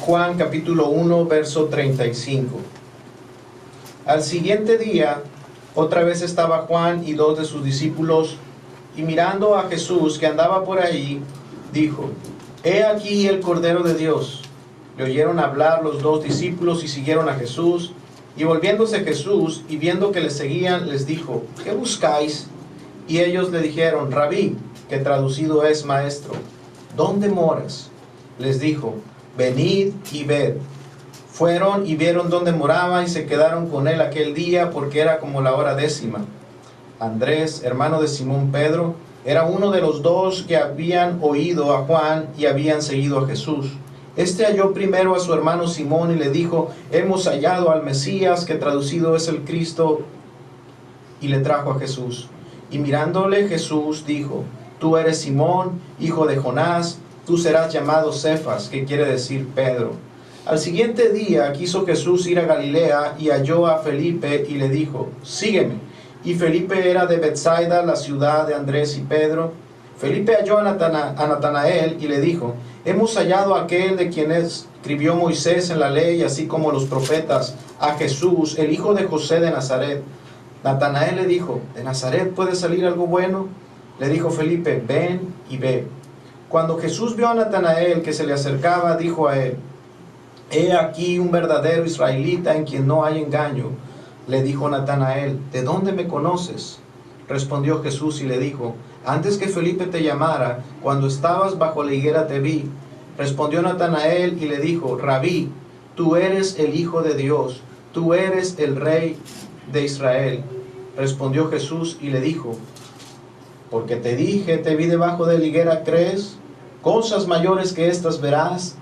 Juan capítulo 1, verso 35. Al siguiente día, otra vez estaba Juan y 2 de sus discípulos, y mirando a Jesús que andaba por allí, dijo: He aquí el Cordero de Dios. Le oyeron hablar los 2 discípulos y siguieron a Jesús. Y volviéndose Jesús y viendo que le seguían, les dijo: ¿Qué buscáis? Y ellos le dijeron: Rabí, que traducido es maestro, ¿dónde moras? Les dijo: Venid y ved. Fueron y vieron dónde moraba y se quedaron con él aquel día, porque era como la hora 10:00. Andrés, hermano de Simón Pedro, era uno de los 2 que habían oído a Juan y habían seguido a Jesús. Este halló primero a su hermano Simón y le dijo: Hemos hallado al Mesías, que traducido es el Cristo, y le trajo a Jesús. Y mirándole Jesús dijo: Tú eres Simón, hijo de Jonás, tú serás llamado Cefas, que quiere decir Pedro. Al siguiente día quiso Jesús ir a Galilea y halló a Felipe y le dijo: Sígueme. Y Felipe era de Betsaida, la ciudad de Andrés y Pedro. Felipe halló a Natanael y le dijo: Hemos hallado a aquel de quien escribió Moisés en la ley, así como los profetas, a Jesús, el hijo de José de Nazaret. Natanael le dijo: ¿De Nazaret puede salir algo bueno? Le dijo Felipe: Ven y ve. Cuando Jesús vio a Natanael que se le acercaba, dijo a él: He aquí un verdadero israelita en quien no hay engaño. Le dijo Natanael: ¿De dónde me conoces? Respondió Jesús y le dijo: Antes que Felipe te llamara, cuando estabas bajo la higuera te vi. Respondió Natanael y le dijo: Rabí, tú eres el Hijo de Dios, tú eres el Rey de Israel. Respondió Jesús y le dijo: Porque te dije, te vi debajo de la higuera, ¿crees? Cosas mayores que estas verás.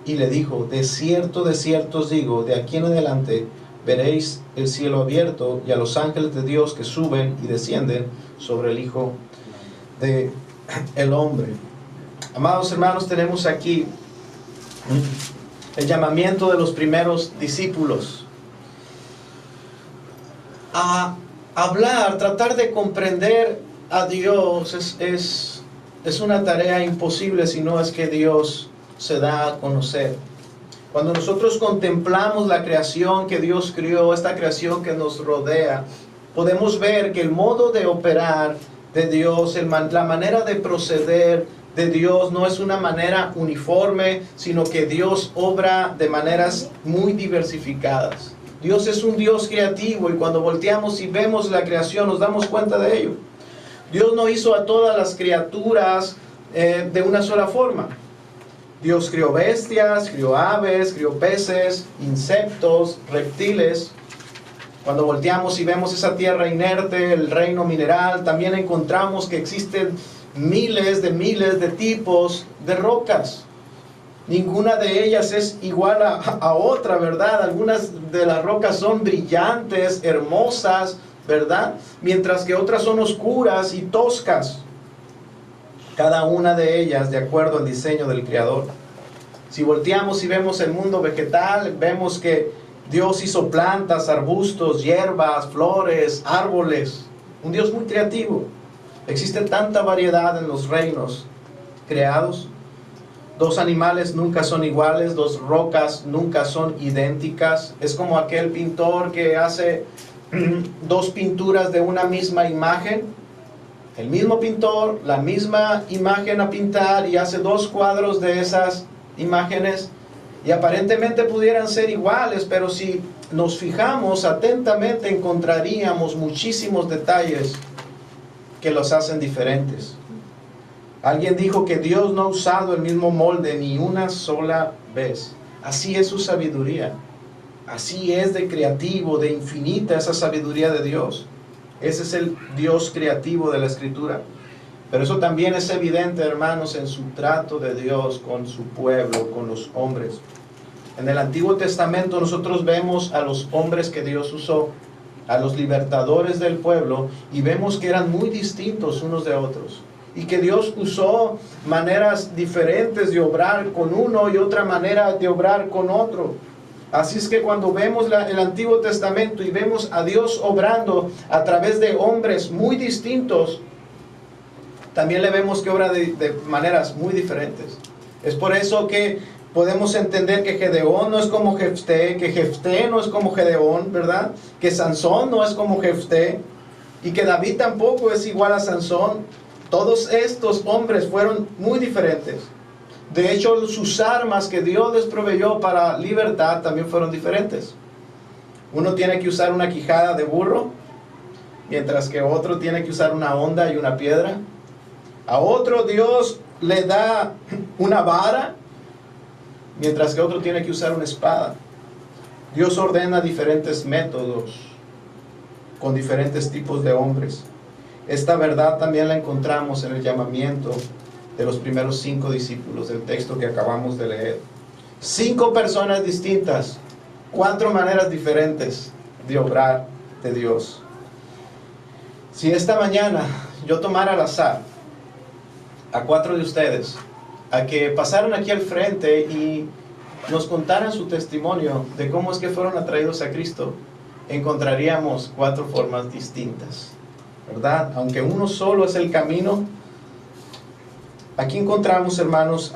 Y le dijo: de cierto os digo, de aquí en adelante veréis el cielo abierto y a los ángeles de Dios que suben y descienden sobre el Hijo del Hombre. Amados hermanos, tenemos aquí el llamamiento de los primeros discípulos a hablar, tratar de comprender a Dios. Es una tarea imposible si no es que Dios se da a conocer. Cuando nosotros contemplamos la creación que Dios creó, esta creación que nos rodea, podemos ver que el modo de operar de Dios, la manera de proceder de Dios no es una manera uniforme, sino que Dios obra de maneras muy diversificadas. Dios es un Dios creativo, y cuando volteamos y vemos la creación nos damos cuenta de ello. Dios no hizo a todas las criaturas de una sola forma. Dios crió bestias, crió aves, crió peces, insectos, reptiles. Cuando volteamos y vemos esa tierra inerte, el reino mineral, también encontramos que existen miles de tipos de rocas. Ninguna de ellas es igual a otra, ¿verdad? Algunas de las rocas son brillantes, hermosas, ¿verdad? Mientras que otras son oscuras y toscas. Cada una de ellas de acuerdo al diseño del Creador. Si volteamos y vemos el mundo vegetal, vemos que Dios hizo plantas, arbustos, hierbas, flores, árboles. Un Dios muy creativo. Existe tanta variedad en los reinos creados. 2 animales nunca son iguales, 2 rocas nunca son idénticas. Es como aquel pintor que hace 2 pinturas de una misma imagen. El mismo pintor, la misma imagen a pintar, y hace 2 cuadros de esas imágenes, y aparentemente pudieran ser iguales, pero si nos fijamos atentamente encontraríamos muchísimos detalles que los hacen diferentes. Alguien dijo que Dios no ha usado el mismo molde ni una sola vez. Así es su sabiduría. Así es de creativo, de infinita esa sabiduría de Dios. Ese es el Dios creativo de la Escritura. Pero eso también es evidente, hermanos, en su trato de Dios con su pueblo, con los hombres. En el Antiguo Testamento nosotros vemos a los hombres que Dios usó, a los libertadores del pueblo, y vemos que eran muy distintos unos de otros. Y que Dios usó maneras diferentes de obrar con uno y otra manera de obrar con otro. Así es que cuando vemos el Antiguo Testamento y vemos a Dios obrando a través de hombres muy distintos, también le vemos que obra de maneras muy diferentes. Es por eso que Podemos entender que Gedeón no es como Jefté, que Jefté no es como Gedeón, ¿verdad? Que Sansón no es como Jefté, y que David tampoco es igual a Sansón. Todos estos hombres fueron muy diferentes. De hecho, sus armas que Dios les proveyó para libertad también fueron diferentes. Uno tiene que usar una quijada de burro, mientras que otro tiene que usar una honda y una piedra. A otro Dios le da una vara, mientras que otro tiene que usar una espada. Dios ordena diferentes métodos con diferentes tipos de hombres. Esta verdad también la encontramos en el llamamiento de los primeros 5 discípulos del texto que acabamos de leer. 5 personas distintas, 4 maneras diferentes de obrar de Dios. Si esta mañana yo tomara al azar a 4 de ustedes, a que pasaran aquí al frente y nos contaran su testimonio de cómo es que fueron atraídos a Cristo, encontraríamos 4 formas distintas, ¿verdad? Aunque uno solo es el camino, aquí encontramos, hermanos,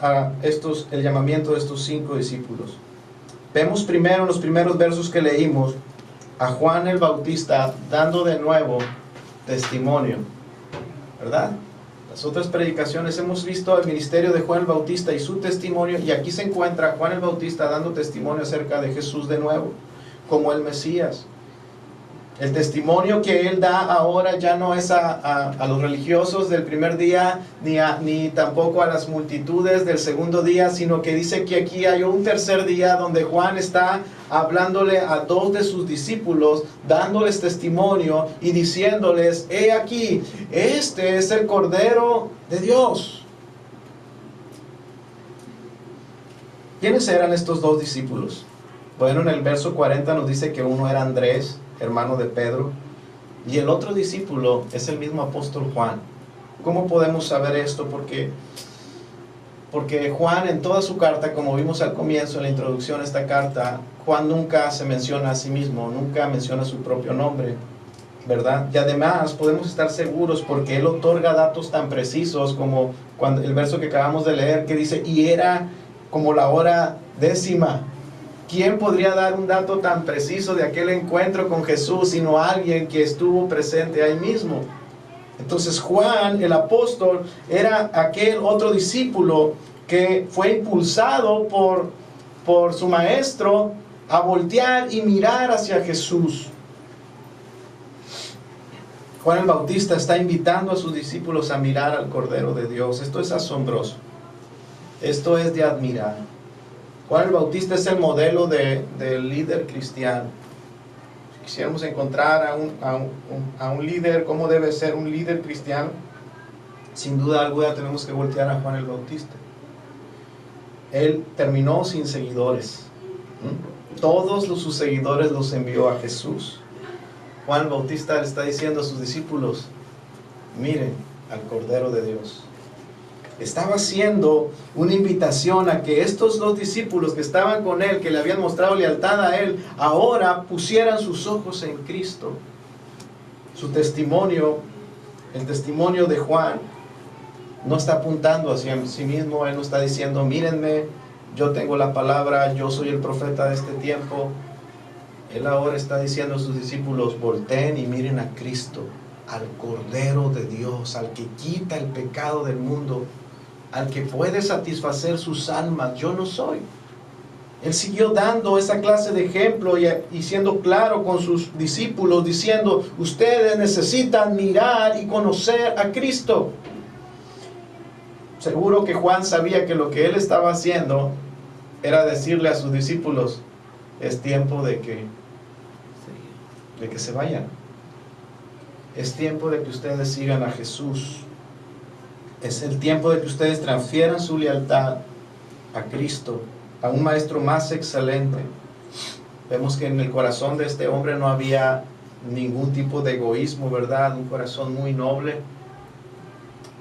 el llamamiento de estos 5 discípulos. Vemos primero en los primeros versos que leímos a Juan el Bautista dando de nuevo testimonio, ¿verdad? Las otras predicaciones hemos visto el ministerio de Juan el Bautista y su testimonio, y aquí se encuentra Juan el Bautista dando testimonio acerca de Jesús de nuevo, como el Mesías. El testimonio que él da ahora ya no es a los religiosos del primer día, ni tampoco a las multitudes del segundo día, sino que dice que aquí hay un tercer día donde Juan está hablándole a 2 de sus discípulos, dándoles testimonio y diciéndoles: he aquí, este es el Cordero de Dios. ¿Quiénes eran estos 2 discípulos? Bueno, en el verso 40 nos dice que uno era Andrés, hermano de Pedro, y el otro discípulo es el mismo apóstol Juan. ¿Cómo podemos saber esto? Porque Juan, en toda su carta, como vimos al comienzo en la introducción a esta carta, Juan nunca se menciona a sí mismo, nunca menciona su propio nombre, ¿verdad? Y además podemos estar seguros porque él otorga datos tan precisos como cuando el verso que acabamos de leer, que dice: y era como la hora 10ª. ¿Quién podría dar un dato tan preciso de aquel encuentro con Jesús sino alguien que estuvo presente ahí mismo? Entonces Juan, el apóstol, era aquel otro discípulo que fue impulsado por su maestro a voltear y mirar hacia Jesús. Juan el Bautista está invitando a sus discípulos a mirar al Cordero de Dios. Esto es asombroso. Esto es de admirar. Juan el Bautista es el modelo del líder cristiano. Si quisiéramos encontrar a un líder, cómo debe ser un líder cristiano, sin duda alguna tenemos que voltear a Juan el Bautista. Él terminó sin seguidores. Todos sus seguidores los envió a Jesús. Juan el Bautista le está diciendo a sus discípulos: miren al Cordero de Dios. Estaba haciendo una invitación a que estos 2 discípulos que estaban con él, que le habían mostrado lealtad a él, ahora pusieran sus ojos en Cristo. Su testimonio, el testimonio de Juan, no está apuntando hacia sí mismo. Él no está diciendo: mírenme, yo tengo la palabra, yo soy el profeta de este tiempo. Él ahora está diciendo a sus discípulos: volteen y miren a Cristo, al Cordero de Dios, al que quita el pecado del mundo, al que puede satisfacer sus almas. Yo no soy. Él siguió dando esa clase de ejemplo y siendo claro con sus discípulos, diciendo: ustedes necesitan mirar y conocer a Cristo. Seguro que Juan sabía que lo que él estaba haciendo era decirle a sus discípulos: es tiempo de que se vayan. Es tiempo de que ustedes sigan a Jesús. Es el tiempo de que ustedes transfieran su lealtad a Cristo, a un maestro más excelente. Vemos que en el corazón de este hombre no había ningún tipo de egoísmo, ¿verdad? Un corazón muy noble,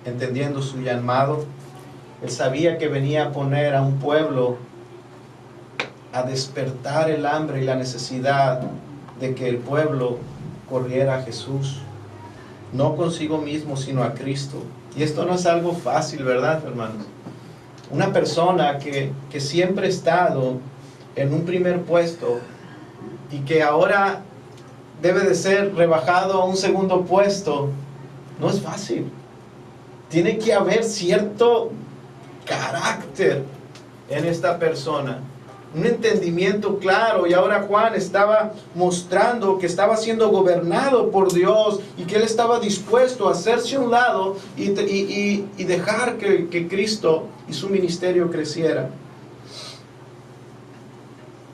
entendiendo su llamado. Él sabía que venía a poner a un pueblo a despertar el hambre y la necesidad de que el pueblo corriera a Jesús, no consigo mismo, sino a Cristo. Y esto no es algo fácil, ¿verdad, hermanos? Una persona que siempre ha estado en un primer puesto y que ahora debe de ser rebajado a un segundo puesto, no es fácil. Tiene que haber cierto carácter en esta persona, un entendimiento claro. Y ahora Juan estaba mostrando que estaba siendo gobernado por Dios y que él estaba dispuesto a hacerse a un lado y dejar que Cristo y su ministerio creciera.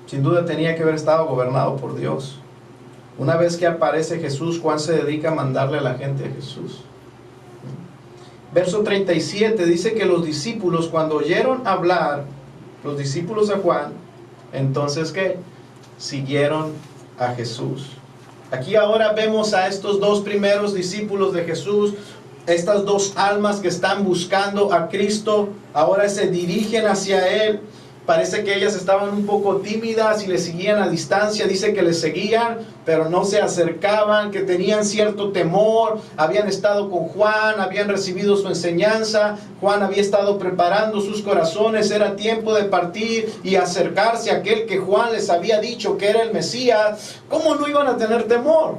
Sin duda tenía que haber estado gobernado por Dios. Una vez que aparece Jesús, Juan se dedica a mandarle a la gente a Jesús. Verso 37 dice que los discípulos, cuando oyeron hablar, los discípulos a Juan, entonces ¿qué? Siguieron a Jesús. Aquí ahora vemos a estos dos primeros discípulos de Jesús, estas dos almas que están buscando a Cristo, ahora se dirigen hacia Él. Parece que ellas estaban un poco tímidas y le seguían a distancia. Dice que le seguían, pero no se acercaban, que tenían cierto temor. Habían estado con Juan, habían recibido su enseñanza. Juan había estado preparando sus corazones. Era tiempo de partir y acercarse a aquel que Juan les había dicho que era el Mesías. ¿Cómo no iban a tener temor?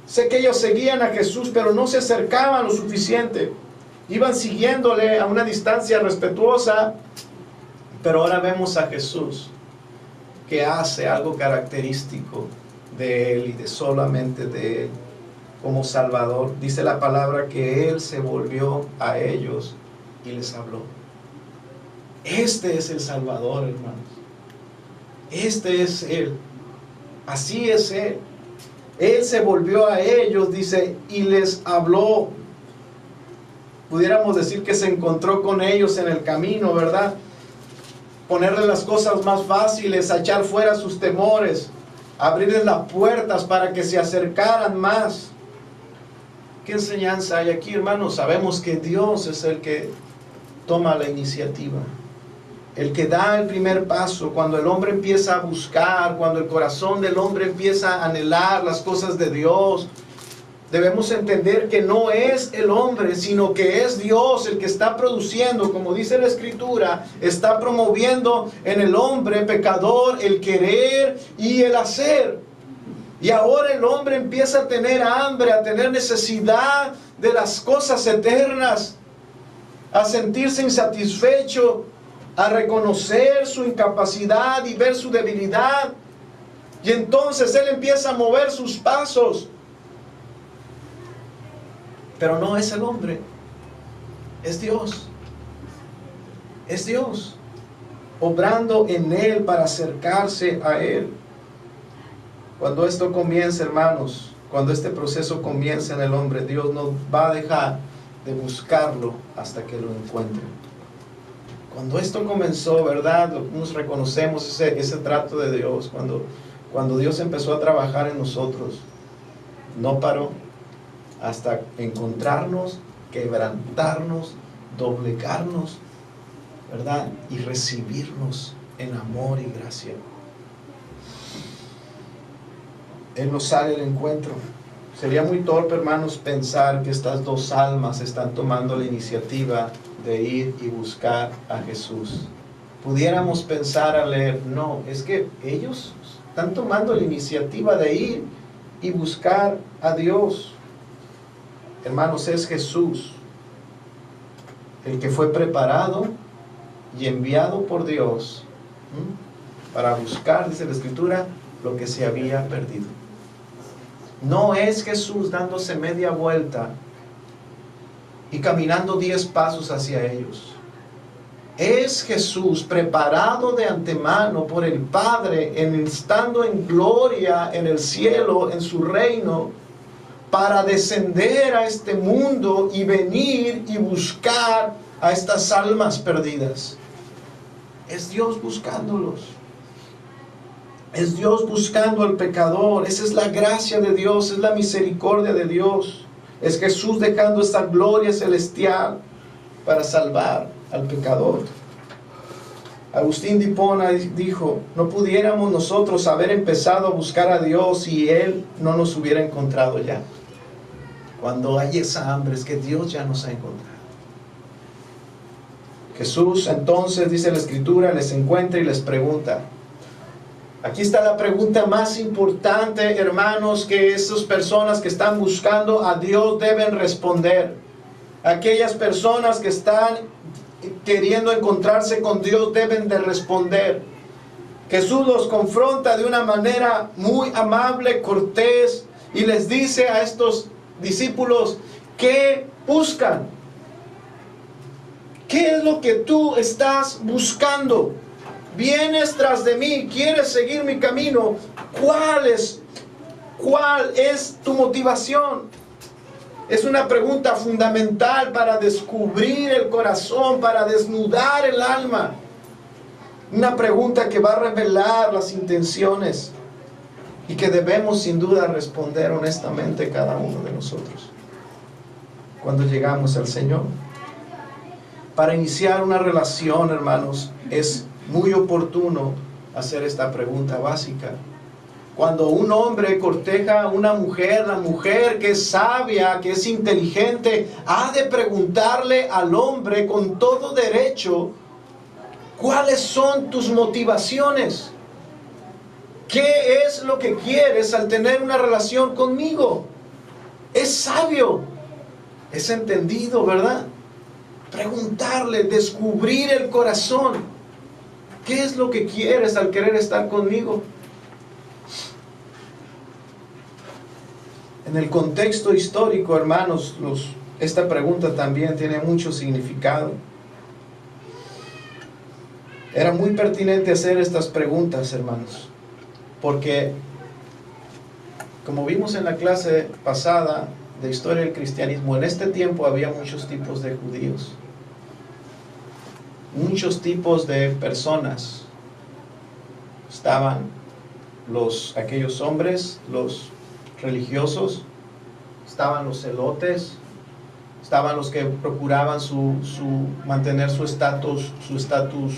Sé que ellos seguían a Jesús, pero no se acercaban lo suficiente. Iban siguiéndole a una distancia respetuosa. Pero ahora vemos a Jesús que hace algo característico de Él y de solamente de Él como Salvador. Dice la palabra que Él se volvió a ellos y les habló. Este es el Salvador, hermanos. Este es Él. Así es Él. Él se volvió a ellos, dice, y les habló. Pudiéramos decir que se encontró con ellos en el camino, ¿verdad? Ponerles las cosas más fáciles, a echar fuera sus temores, abrirles las puertas para que se acercaran más. ¿Qué enseñanza hay aquí, hermanos? Sabemos que Dios es el que toma la iniciativa, el que da el primer paso. Cuando el hombre empieza a buscar, cuando el corazón del hombre empieza a anhelar las cosas de Dios, debemos entender que no es el hombre, sino que es Dios el que está produciendo, como dice la Escritura, está promoviendo en el hombre pecador el querer y el hacer. Y ahora el hombre empieza a tener hambre, a tener necesidad de las cosas eternas, a sentirse insatisfecho, a reconocer su incapacidad y ver su debilidad. Y entonces él empieza a mover sus pasos. Pero no es el hombre, es Dios. Es Dios, obrando en él para acercarse a Él. Cuando esto comienza, hermanos, cuando este proceso comienza en el hombre, Dios no va a dejar de buscarlo hasta que lo encuentre. Cuando esto comenzó, ¿verdad? Nos reconocemos ese trato de Dios. Cuando Dios empezó a trabajar en nosotros, no paró hasta encontrarnos, quebrantarnos, doblegarnos, ¿verdad? Y recibirnos en amor y gracia. Él nos sale al encuentro. Sería muy torpe, hermanos, pensar que estas dos almas están tomando la iniciativa de ir y buscar a Jesús. Pudiéramos pensar al leer, no, es que ellos están tomando la iniciativa de ir y buscar a Dios. Hermanos, es Jesús el que fue preparado y enviado por Dios para buscar, dice la Escritura, lo que se había perdido. No es Jesús dándose media vuelta y caminando 10 pasos hacia ellos. Es Jesús preparado de antemano por el Padre, estando en gloria en el cielo, en su reino, para descender a este mundo y venir y buscar a estas almas perdidas. Es Dios buscándolos. Es Dios buscando al pecador. Esa es la gracia de Dios, es la misericordia de Dios. Es Jesús dejando esta gloria celestial para salvar al pecador. Agustín de Hipona dijo, no pudiéramos nosotros haber empezado a buscar a Dios si Él no nos hubiera encontrado ya. Cuando hay esa hambre es que Dios ya nos ha encontrado. Jesús entonces, dice la Escritura, les encuentra y les pregunta. Aquí está la pregunta más importante, hermanos, que esas personas que están buscando a Dios deben responder. Aquellas personas que están queriendo encontrarse con Dios deben de responder. Jesús los confronta de una manera muy amable, cortés, y les dice a estos discípulos, ¿qué buscan? ¿Qué es lo que tú estás buscando? Vienes tras de mí, quieres seguir mi camino. ¿Cuál es tu motivación? Es una pregunta fundamental para descubrir el corazón, para desnudar el alma. Una pregunta que va a revelar las intenciones y que debemos sin duda responder honestamente cada uno de nosotros cuando llegamos al Señor. Para iniciar una relación, hermanos, es muy oportuno hacer esta pregunta básica. Cuando un hombre corteja a una mujer, la mujer que es sabia, que es inteligente, ha de preguntarle al hombre con todo derecho, ¿cuáles son tus motivaciones? ¿Qué es lo que quieres al tener una relación conmigo? Es sabio, es entendido, ¿verdad? Preguntarle, descubrir el corazón. ¿Qué es lo que quieres al querer estar conmigo? En el contexto histórico, hermanos, esta pregunta también tiene mucho significado. Era muy pertinente hacer estas preguntas, hermanos, porque, como vimos en la clase pasada de historia del cristianismo, en este tiempo había muchos tipos de judíos, muchos tipos de personas. Estaban aquellos hombres, los religiosos, estaban los celotes, estaban los que procuraban mantener su estatus,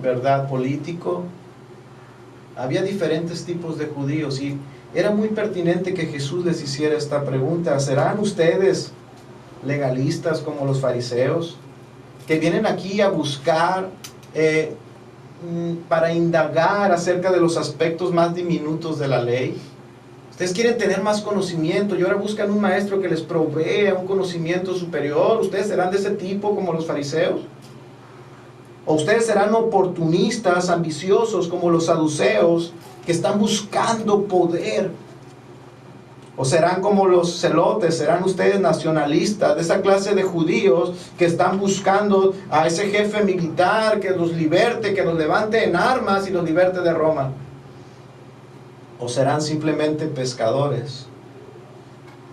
verdad, político. Había diferentes tipos de judíos y era muy pertinente que Jesús les hiciera esta pregunta. ¿Serán ustedes legalistas como los fariseos, que vienen aquí a buscar para indagar acerca de los aspectos más diminutos de la ley? Ustedes quieren tener más conocimiento y ahora buscan un maestro que les provea un conocimiento superior. ¿Ustedes serán de ese tipo como los fariseos? ¿O ustedes serán oportunistas, ambiciosos como los saduceos que están buscando poder? ¿O serán como los celotes? ¿Serán ustedes nacionalistas, de esa clase de judíos que están buscando a ese jefe militar que los liberte, que los levante en armas y los liberte de Roma? ¿O serán simplemente pescadores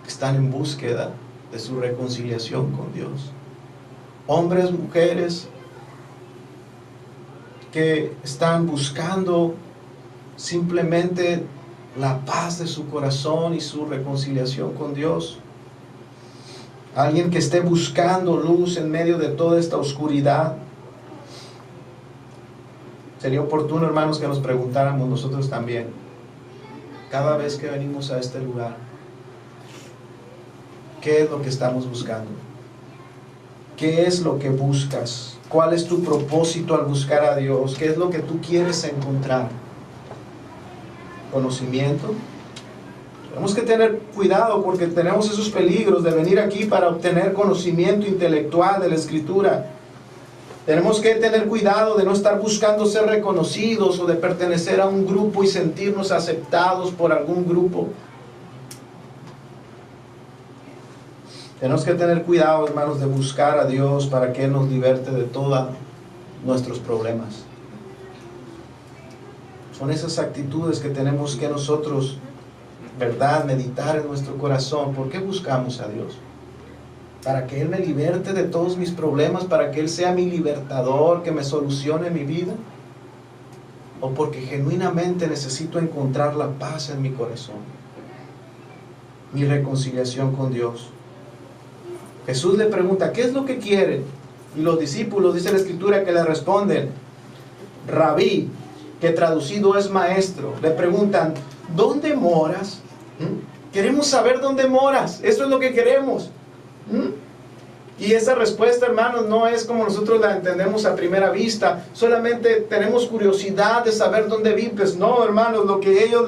que están en búsqueda de su reconciliación con Dios? Hombres, mujeres que están buscando simplemente la paz de su corazón y su reconciliación con Dios. Alguien que esté buscando luz en medio de toda esta oscuridad. Sería oportuno, hermanos, que nos preguntáramos nosotros también, cada vez que venimos a este lugar, ¿qué es lo que estamos buscando? ¿Qué es lo que buscas? ¿Cuál es tu propósito al buscar a Dios? ¿Qué es lo que tú quieres encontrar? ¿Conocimiento? Tenemos que tener cuidado porque tenemos esos peligros de venir aquí para obtener conocimiento intelectual de la Escritura. Tenemos que tener cuidado de no estar buscando ser reconocidos o de pertenecer a un grupo y sentirnos aceptados por algún grupo. Tenemos que tener cuidado, hermanos, de buscar a Dios para que Él nos liberte de todos nuestros problemas. Son esas actitudes que tenemos que nosotros, verdad, meditar en nuestro corazón. ¿Por qué buscamos a Dios? Para que Él me liberte de todos mis problemas, para que Él sea mi libertador, que me solucione mi vida, o porque genuinamente necesito encontrar la paz en mi corazón, mi reconciliación con Dios. Jesús le pregunta, ¿qué es lo que quieren? Y los discípulos, dice la Escritura, que le responden, Rabí, que traducido es maestro. Le preguntan, ¿dónde moras? Queremos saber dónde moras. Eso es lo que queremos. Y esa respuesta, hermanos, no es como nosotros la entendemos a primera vista. Solamente tenemos curiosidad de saber dónde vives. No, hermanos, lo que ellos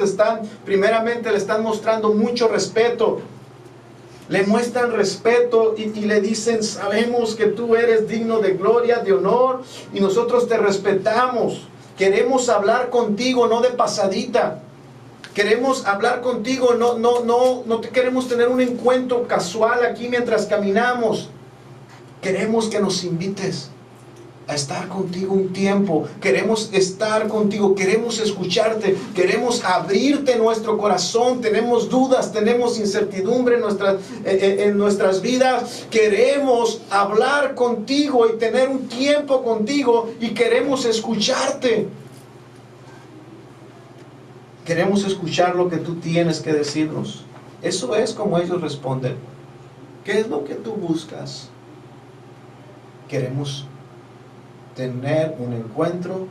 primeramente le están mostrando mucho respeto. Le muestran respeto y le dicen, sabemos que tú eres digno de gloria, de honor, y nosotros te respetamos. Queremos hablar contigo, no de pasadita. Queremos hablar contigo, no te queremos tener un encuentro casual aquí mientras caminamos. Queremos que nos invites a estar contigo un tiempo. Queremos estar contigo, queremos escucharte, queremos abrirte nuestro corazón. Tenemos dudas, tenemos incertidumbre en nuestras vidas. Queremos hablar contigo y tener un tiempo contigo y queremos escucharte. Queremos escuchar lo que tú tienes que decirnos. Eso es como ellos responden. ¿Qué es lo que tú buscas? Queremos tener un encuentro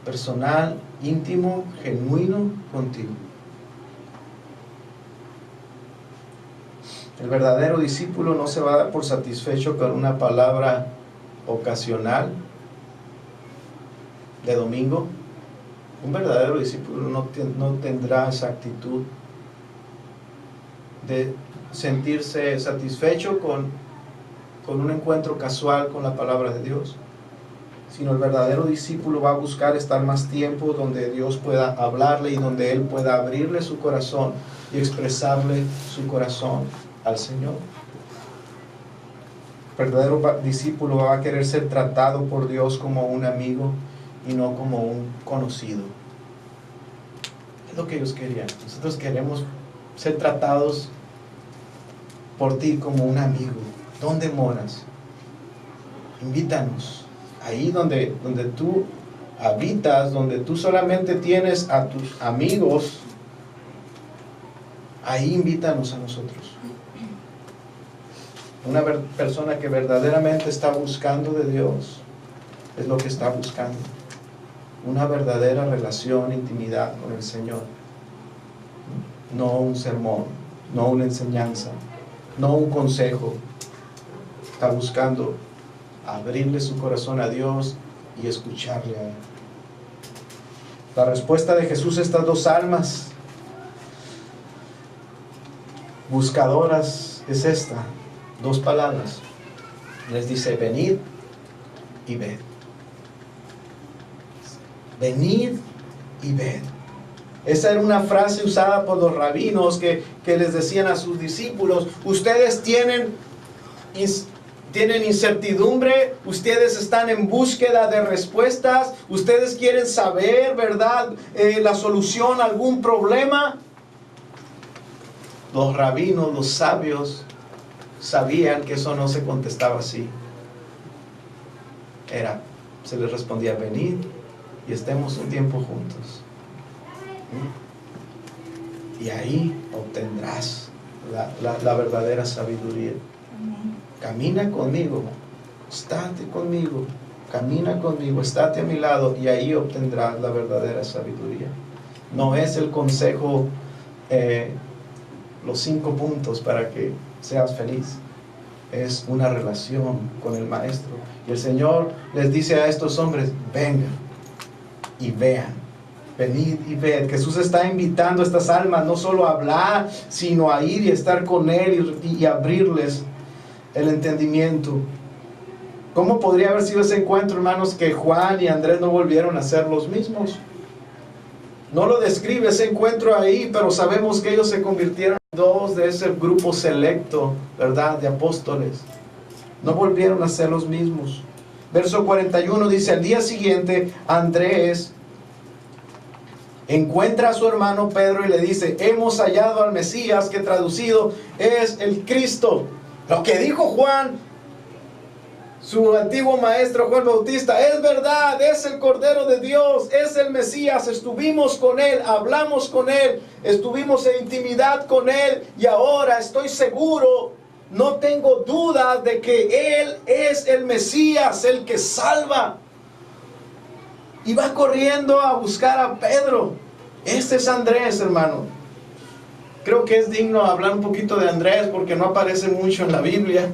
personal, íntimo, genuino contigo. El verdadero discípulo no se va a dar por satisfecho con una palabra ocasional de domingo. Un verdadero discípulo no tendrá esa actitud de sentirse satisfecho con un encuentro casual con la palabra de Dios, sino el verdadero discípulo va a buscar estar más tiempo donde Dios pueda hablarle y donde Él pueda abrirle su corazón y expresarle su corazón al Señor. El verdadero discípulo va a querer ser tratado por Dios como un amigo y no como un conocido. Es lo que ellos querían. Nosotros queremos ser tratados por ti como un amigo. ¿Dónde moras? Invítanos. Ahí donde tú habitas, donde tú solamente tienes a tus amigos, ahí invítanos a nosotros. Una persona que verdaderamente está buscando de Dios es lo que está buscando. Una verdadera relación, intimidad con el Señor. No un sermón, no una enseñanza, no un consejo. Está buscando abrirle su corazón a Dios y escucharle a Él. La respuesta de Jesús a estas dos almas buscadoras es esta: dos palabras. Les dice: venid y ved. Venid y ved. Esa era una frase usada por los rabinos que les decían a sus discípulos: ustedes tienen incertidumbre, ustedes están en búsqueda de respuestas, ustedes quieren saber, ¿verdad?, la solución a algún problema. Los rabinos, los sabios, sabían que eso no se contestaba así. Se les respondía: venid y estemos un tiempo juntos. Y ahí obtendrás la verdadera sabiduría. Camina conmigo, estate conmigo, camina conmigo, estate a mi lado, y ahí obtendrás la verdadera sabiduría. No es el consejo, los 5 puntos para que seas feliz. Es una relación con el Maestro. Y el Señor les dice a estos hombres: vengan y vean. Venid y ved. Jesús está invitando a estas almas no solo a hablar, sino a ir y estar con Él y abrirles el entendimiento. ¿Cómo podría haber sido ese encuentro, hermanos, que Juan y Andrés no volvieron a ser los mismos? No lo describe ese encuentro ahí, pero sabemos que ellos se convirtieron en 2 de ese grupo selecto, ¿verdad?, de apóstoles. No volvieron a ser los mismos. Verso 41 dice: al día siguiente, Andrés encuentra a su hermano Pedro y le dice: hemos hallado al Mesías, que traducido es el Cristo. Lo que dijo Juan, su antiguo maestro Juan Bautista, es verdad, es el Cordero de Dios, es el Mesías. Estuvimos con Él, hablamos con Él, estuvimos en intimidad con Él, y ahora estoy seguro, no tengo duda de que Él es el Mesías, el que salva. Y va corriendo a buscar a Pedro. Este es Andrés, hermano. Creo que es digno hablar un poquito de Andrés porque no aparece mucho en la Biblia.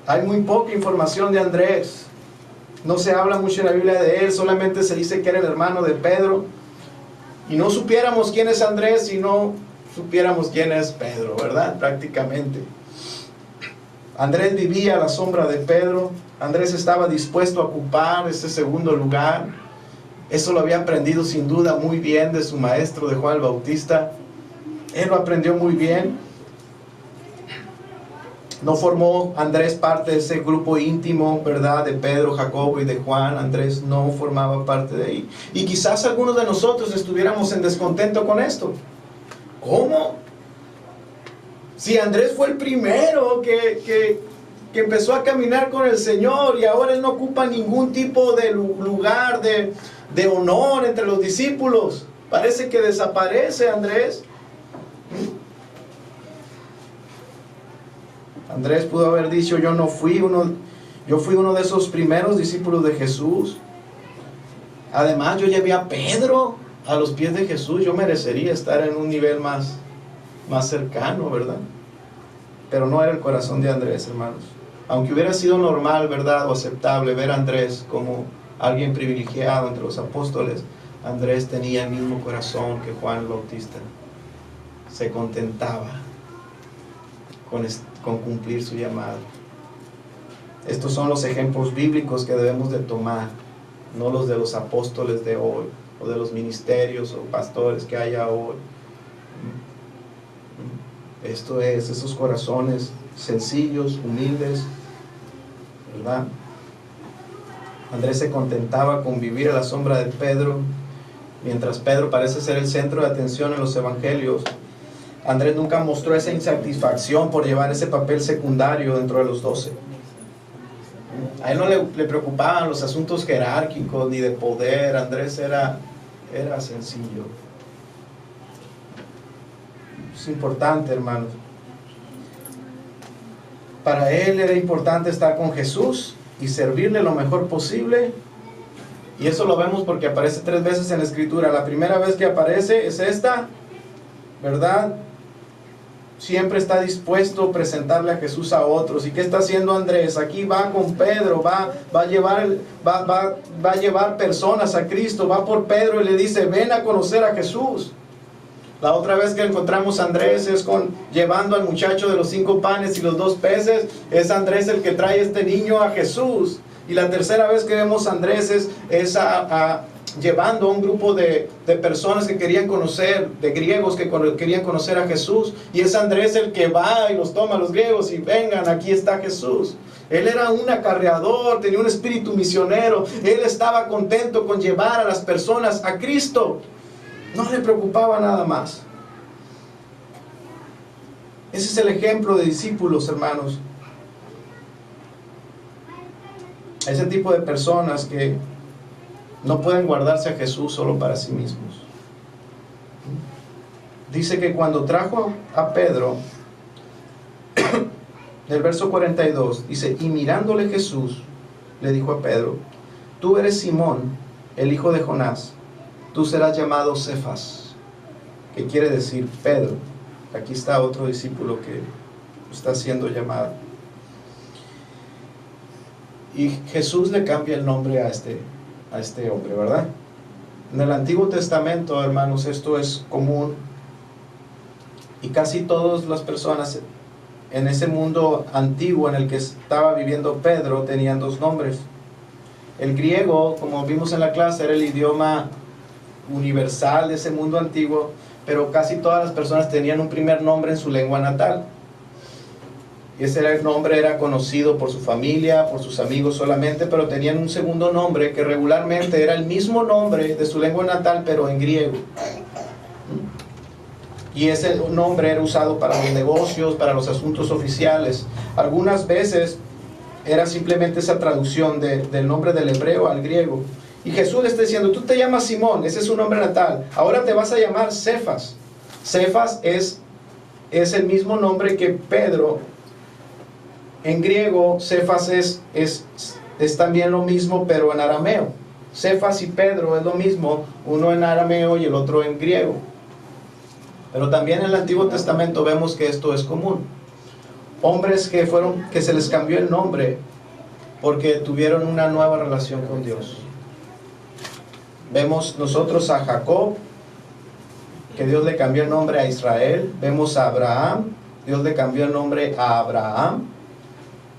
Hay muy poca información de Andrés. No se habla mucho en la Biblia de él, solamente se dice que era el hermano de Pedro. Y no supiéramos quién es Andrés si no supiéramos quién es Pedro, ¿verdad? Prácticamente. Andrés vivía a la sombra de Pedro. Andrés estaba dispuesto a ocupar ese segundo lugar. Eso lo había aprendido sin duda muy bien de su maestro, de Juan el Bautista. Él lo aprendió muy bien. No formó Andrés parte de ese grupo íntimo, ¿verdad? De Pedro, Jacobo y de Juan. Andrés no formaba parte de ahí. Y quizás algunos de nosotros estuviéramos en descontento con esto. ¿Cómo? Si Andrés fue el primero que empezó a caminar con el Señor y ahora él no ocupa ningún tipo de lugar de honor entre los discípulos. Parece que desaparece Andrés. Andrés pudo haber dicho, yo fui uno de esos primeros discípulos de Jesús. Además, yo llevé a Pedro a los pies de Jesús. Yo merecería estar en un nivel más cercano, ¿verdad? Pero no era el corazón de Andrés, hermanos. Aunque hubiera sido normal, ¿verdad?, o aceptable ver a Andrés como alguien privilegiado entre los apóstoles, Andrés tenía el mismo corazón que Juan el Bautista. Se contentaba con cumplir su llamado. Estos son los ejemplos bíblicos que debemos de tomar, no los de los apóstoles de hoy, o de los ministerios o pastores que haya hoy. Esto es, esos corazones sencillos, humildes, ¿verdad? Andrés se contentaba con vivir a la sombra de Pedro, mientras Pedro parece ser el centro de atención en los evangelios. Andrés nunca mostró esa insatisfacción por llevar ese papel secundario dentro de los 12. A él no le preocupaban los asuntos jerárquicos ni de poder. Andrés era sencillo. Es importante, hermanos. Para él era importante estar con Jesús y servirle lo mejor posible. Y eso lo vemos porque aparece 3 veces en la Escritura. La primera vez que aparece es esta, ¿verdad? Siempre está dispuesto a presentarle a Jesús a otros. ¿Y qué está haciendo Andrés? Aquí va con Pedro, va a llevar personas a Cristo, va por Pedro y le dice, ven a conocer a Jesús. La otra vez que encontramos a Andrés es llevando al muchacho de los 5 panes y los 2 peces. Es Andrés el que trae a este niño a Jesús. Y la tercera vez que vemos a Andrés es llevando a un grupo de personas que querían conocer, de griegos que querían conocer a Jesús. Y es Andrés el que va y los toma a los griegos y vengan, aquí está Jesús. Él era un acarreador, tenía un espíritu misionero. Él estaba contento con llevar a las personas a Cristo. No le preocupaba nada más. Ese es el ejemplo de discípulos, hermanos. Ese tipo de personas que no pueden guardarse a Jesús solo para sí mismos. Dice que cuando trajo a Pedro, del verso 42, dice, y mirándole Jesús, le dijo a Pedro, tú eres Simón, el hijo de Jonás, tú serás llamado Cefas, que quiere decir Pedro. Aquí está otro discípulo que está siendo llamado. Y Jesús le cambia el nombre a este hombre, ¿verdad? En el Antiguo Testamento, hermanos, esto es común. Y casi todas las personas en ese mundo antiguo en el que estaba viviendo Pedro tenían 2 nombres. El griego, como vimos en la clase, era el idioma universal de ese mundo antiguo, pero casi todas las personas tenían un primer nombre en su lengua natal. Y ese nombre era conocido por su familia, por sus amigos solamente, pero tenían un segundo nombre que regularmente era el mismo nombre de su lengua natal, pero en griego. Y ese nombre era usado para los negocios, para los asuntos oficiales. Algunas veces era simplemente esa traducción del nombre del hebreo al griego. Y Jesús le está diciendo, tú te llamas Simón, ese es su nombre natal. Ahora te vas a llamar Cefas. Cefas es el mismo nombre que Pedro. En griego, Cefas es también lo mismo, pero en arameo. Cefas y Pedro es lo mismo, uno en arameo y el otro en griego. Pero también en el Antiguo Testamento vemos que esto es común. Hombres que se les cambió el nombre porque tuvieron una nueva relación con Dios. Vemos nosotros a Jacob, que Dios le cambió el nombre a Israel. Vemos a Abraham, Dios le cambió el nombre a Abraham.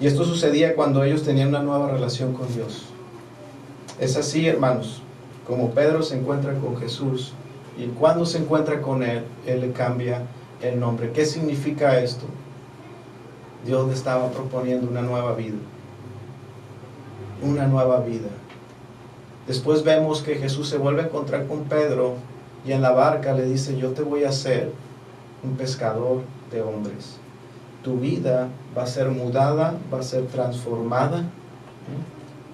Y esto sucedía cuando ellos tenían una nueva relación con Dios. Es así, hermanos, como Pedro se encuentra con Jesús, y cuando se encuentra con Él, Él le cambia el nombre. ¿Qué significa esto? Dios le estaba proponiendo una nueva vida. Una nueva vida. Después vemos que Jesús se vuelve a encontrar con Pedro, y en la barca le dice: yo te voy a hacer un pescador de hombres. Tu vida va a ser mudada, va a ser transformada,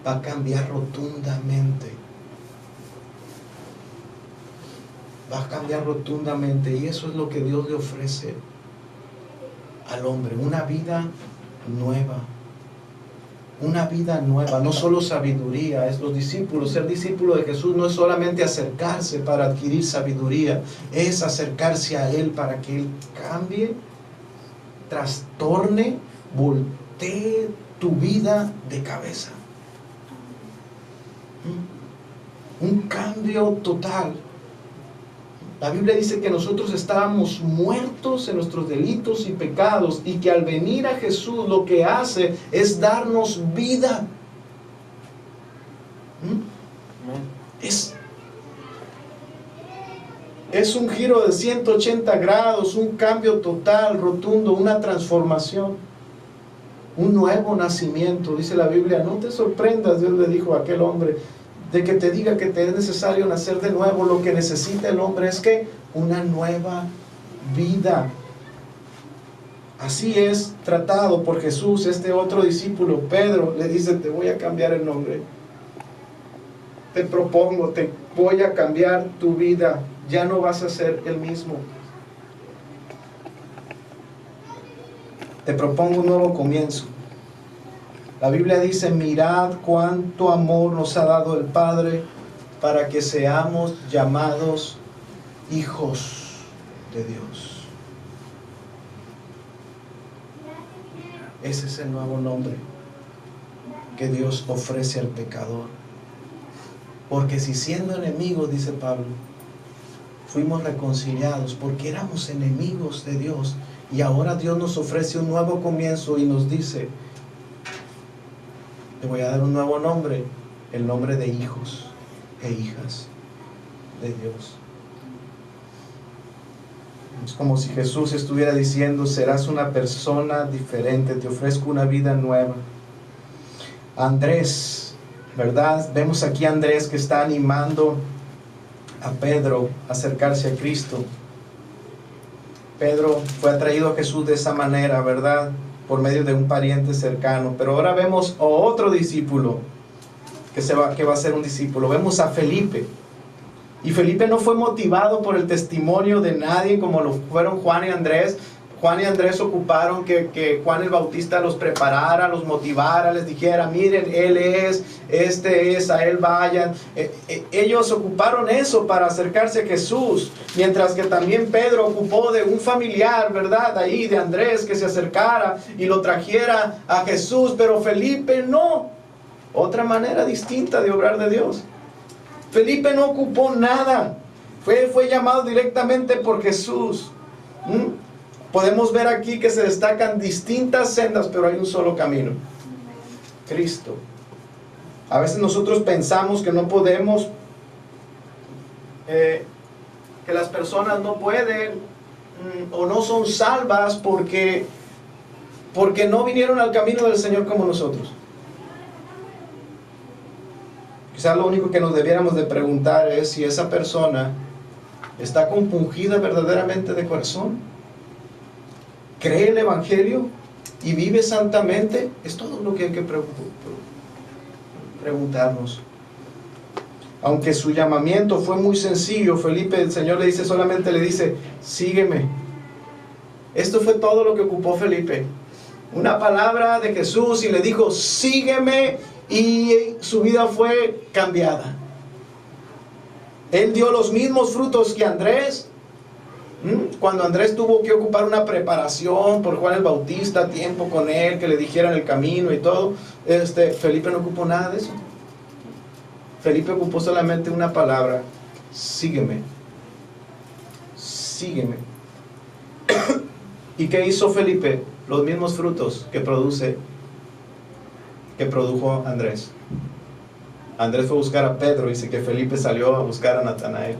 va a cambiar rotundamente. Va a cambiar rotundamente, y eso es lo que Dios le ofrece al hombre, una vida nueva. Una vida nueva, no solo sabiduría. Es los discípulos, ser discípulo de Jesús no es solamente acercarse para adquirir sabiduría, es acercarse a Él para que Él cambie, trastorne, voltee tu vida de cabeza. Un cambio total. La Biblia dice que nosotros estábamos muertos en nuestros delitos y pecados, y que al venir a Jesús lo que hace es darnos vida. Es un giro de 180 grados, un cambio total, rotundo, una transformación, un nuevo nacimiento. Dice la Biblia: no te sorprendas, Dios le dijo a aquel hombre, de que te diga que te es necesario nacer de nuevo. Lo que necesita el hombre es que una nueva vida. Así es tratado por Jesús. Este otro discípulo, Pedro, le dice: te voy a cambiar el nombre. Te propongo, te voy a cambiar tu vida. Ya no vas a ser el mismo. Te propongo un nuevo comienzo. La Biblia dice: mirad cuánto amor nos ha dado el Padre para que seamos llamados hijos de Dios. Ese es el nuevo nombre que Dios ofrece al pecador. Porque si siendo enemigos, dice Pablo, fuimos reconciliados, porque éramos enemigos de Dios, y ahora Dios nos ofrece un nuevo comienzo y nos dice: te voy a dar un nuevo nombre, el nombre de hijos e hijas de Dios. Es como si Jesús estuviera diciendo: serás una persona diferente, te ofrezco una vida nueva. Andrés, ¿verdad? Vemos aquí a Andrés que está animando a Pedro a acercarse a Cristo. Pedro fue atraído a Jesús de esa manera, ¿verdad?, por medio de un pariente cercano. Pero ahora vemos a otro discípulo que va a ser un discípulo. Vemos a Felipe. Y Felipe no fue motivado por el testimonio de nadie como lo fueron Juan y Andrés. Juan y Andrés ocuparon que Juan el Bautista los preparara, los motivara, les dijera: miren, él es, este es, a él vayan. Ellos ocuparon eso para acercarse a Jesús, mientras que también Pedro ocupó de un familiar, ¿verdad?, ahí de Andrés, que se acercara y lo trajera a Jesús. Pero Felipe no. Otra manera distinta de obrar de Dios. Felipe no ocupó nada. Fue llamado directamente por Jesús. Podemos ver aquí que se destacan distintas sendas, pero hay un solo camino: Cristo. A veces nosotros pensamos que no podemos, que las personas no pueden o no son salvas porque no vinieron al camino del Señor como nosotros. Quizás lo único que nos debiéramos de preguntar es si esa persona está compungida verdaderamente de corazón, cree el Evangelio y vive santamente. Es todo lo que hay que preguntarnos. Aunque su llamamiento fue muy sencillo, Felipe, el Señor solamente le dice: sígueme. Esto fue todo lo que ocupó Felipe. Una palabra de Jesús, y le dijo: sígueme, y su vida fue cambiada. Él dio los mismos frutos que Andrés. Cuando Andrés tuvo que ocupar una preparación por Juan el Bautista, tiempo con él, que le dijeran el camino y todo, Felipe no ocupó nada de eso. Felipe ocupó solamente una palabra: sígueme. Sígueme. ¿Y qué hizo Felipe? Los mismos frutos que produjo Andrés. Andrés fue a buscar a Pedro, dice que Felipe salió a buscar a Natanael.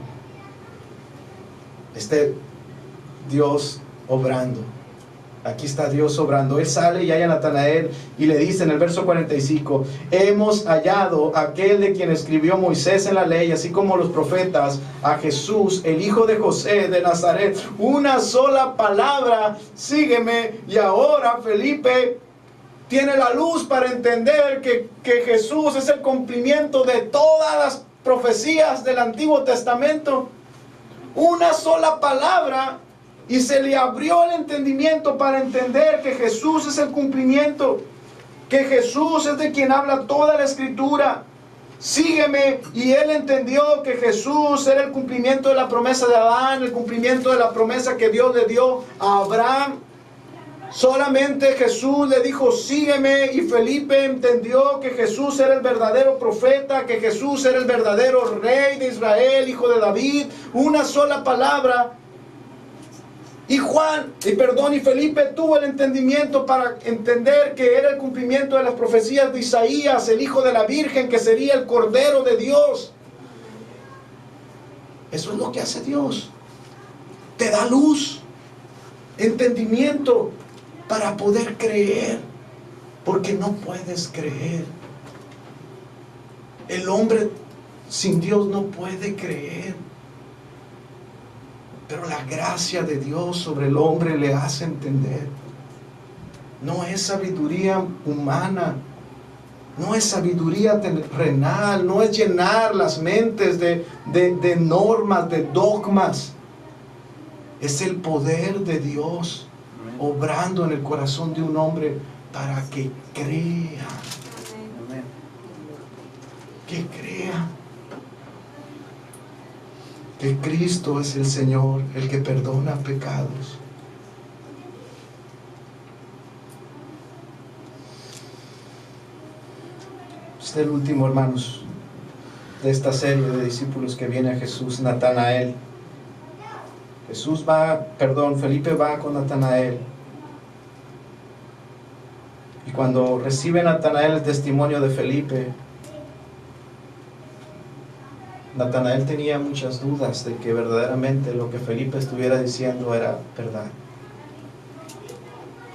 Dios obrando. Aquí está Dios obrando. Él sale y halla a Natanael y le dice en el verso 45: hemos hallado a aquel de quien escribió Moisés en la ley, así como los profetas, a Jesús, el hijo de José de Nazaret. Una sola palabra: sígueme. Y ahora Felipe tiene la luz para entender que Jesús es el cumplimiento de todas las profecías del Antiguo Testamento. Una sola palabra y se le abrió el entendimiento para entender que Jesús es el cumplimiento, que Jesús es de quien habla toda la Escritura. Sígueme. Y él entendió que Jesús era el cumplimiento de la promesa de Adán, el cumplimiento de la promesa que Dios le dio a Abraham. Solamente Jesús le dijo: sígueme. Y Felipe entendió que Jesús era el verdadero profeta, que Jesús era el verdadero rey de Israel, hijo de David. Una sola palabra. Y Felipe tuvo el entendimiento para entender que era el cumplimiento de las profecías de Isaías, el hijo de la Virgen, que sería el Cordero de Dios. Eso es lo que hace Dios. Te da luz, entendimiento, para poder creer, porque no puedes creer. El hombre sin Dios no puede creer, pero la gracia de Dios sobre el hombre le hace entender. No es sabiduría humana, no es sabiduría terrenal, no es llenar las mentes de normas, de dogmas. Es el poder de Dios obrando en el corazón de un hombre para que crea. Que crea que Cristo es el Señor, el que perdona pecados. Este es el último, hermanos, de esta serie de discípulos que viene a Jesús, Natanael. Felipe va con Natanael. Y cuando recibe Natanael el testimonio de Felipe, Natanael tenía muchas dudas de que verdaderamente lo que Felipe estuviera diciendo era verdad.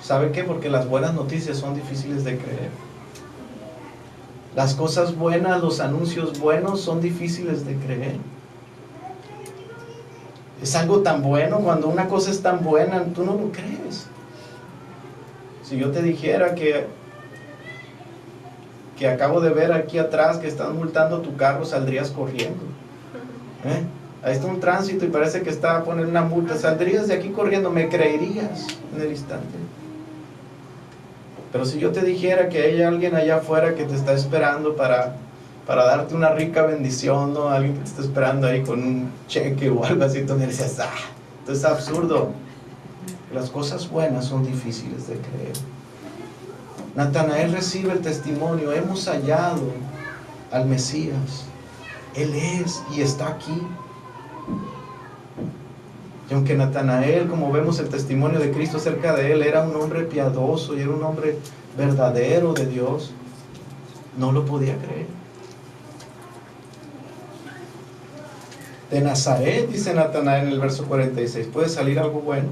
¿Sabe qué? Porque las buenas noticias son difíciles de creer. Las cosas buenas, los anuncios buenos son difíciles de creer. Es algo tan bueno, cuando una cosa es tan buena, tú no lo crees. Si yo te dijera que acabo de ver aquí atrás que están multando tu carro, saldrías corriendo. Ahí está un tránsito y parece que está a poner una multa, saldrías de aquí corriendo, me creerías en el instante. Pero si yo te dijera que hay alguien allá afuera que te está esperando para darte una rica bendición, ¿no? Alguien que te está esperando ahí con un cheque o algo así, tú me dices: esto es absurdo. Las cosas buenas son difíciles de creer. Natanael recibe el testimonio: hemos hallado al Mesías, Él es y está aquí. Y aunque Natanael, como vemos el testimonio de Cristo acerca de él, era un hombre piadoso y era un hombre verdadero de Dios, no lo podía creer. De Nazaret, dice Natanael en el verso 46, ¿puede salir algo bueno?